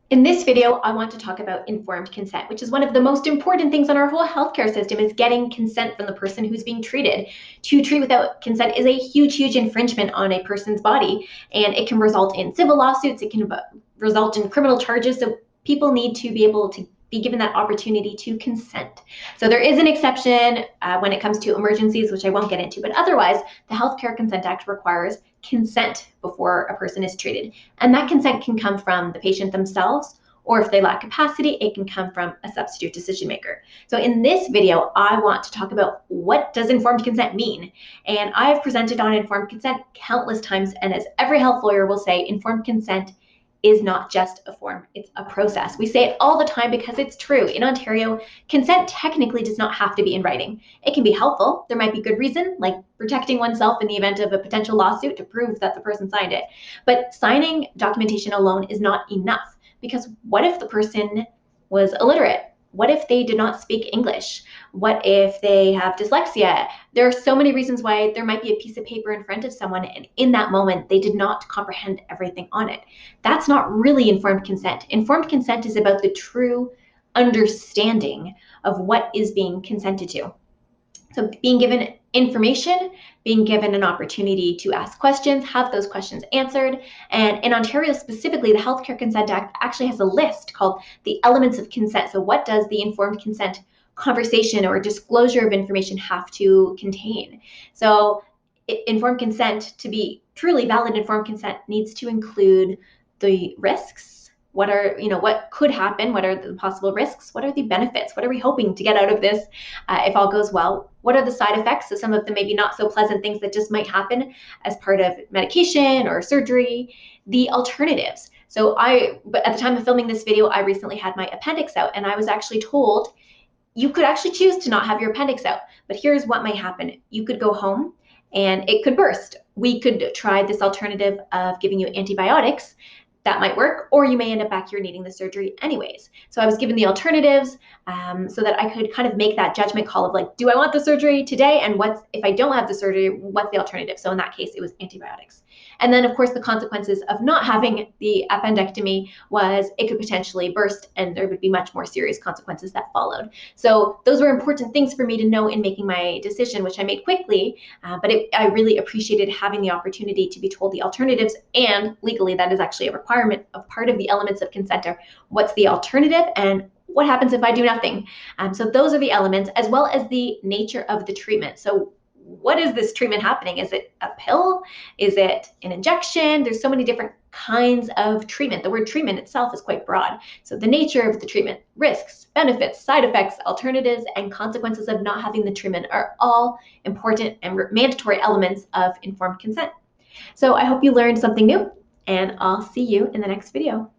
In this video, I want to talk about informed consent, which is one of the most important things on our whole healthcare system is getting consent from the person who's being treated. To treat without consent is a huge, huge infringement on a person's body, and it can result in civil lawsuits, it can result in criminal charges, so people need to be able to be given that opportunity to consent. So there is an exception when it comes to emergencies, which I won't get into, but otherwise, the Healthcare Consent Act requires consent before a person is treated. And that consent can come from the patient themselves, or if they lack capacity, it can come from a substitute decision maker. So in this video, I want to talk about what does informed consent mean? And I've presented on informed consent countless times, and as every health lawyer will say, informed consent is not just a form, it's a process. We say it all the time because it's true. In Ontario, consent technically does not have to be in writing. It can be helpful. There might be good reason, like protecting oneself in the event of a potential lawsuit to prove that the person signed it. But signing documentation alone is not enough, because what if the person was illiterate? What if they did not speak English? What if they have dyslexia? There are so many reasons why there might be a piece of paper in front of someone, and in that moment, they did not comprehend everything on it. That's not really informed consent. Informed consent is about the true understanding of what is being consented to. So being given information, being given an opportunity to ask questions, have those questions answered. And in Ontario specifically, the Healthcare Consent Act actually has a list called the elements of consent. So what does the informed consent conversation or disclosure of information have to contain? So informed consent, to be truly valid informed consent, needs to include the risks. What could happen? What are the possible risks? What are the benefits? What are we hoping to get out of this if all goes well? What are the side effects? So some of the maybe not so pleasant things that just might happen as part of medication or surgery. The alternatives. But at the time of filming this video, I recently had my appendix out, and I was actually told you could actually choose to not have your appendix out, but here's what might happen. You could go home and it could burst. We could try this alternative of giving you antibiotics. That might work, or you may end up back here needing the surgery anyways. So I was given the alternatives so that I could kind of make that judgment call of like, do I want the surgery today? And if I don't have the surgery, what's the alternative? So in that case, it was antibiotics. And then of course, the consequences of not having the appendectomy was it could potentially burst, and there would be much more serious consequences that followed. So those were important things for me to know in making my decision, which I made quickly, but I really appreciated having the opportunity to be told the alternatives, and legally that is actually a requirement of part of the elements of consent are what's the alternative and what happens if I do nothing. So those are the elements, as well as the nature of the treatment. So what is this treatment happening? Is it a pill? Is it an injection? There's so many different kinds of treatment. The word treatment itself is quite broad. So the nature of the treatment, risks, benefits, side effects, alternatives, and consequences of not having the treatment are all important and mandatory elements of informed consent. So I hope you learned something new, and I'll see you in the next video.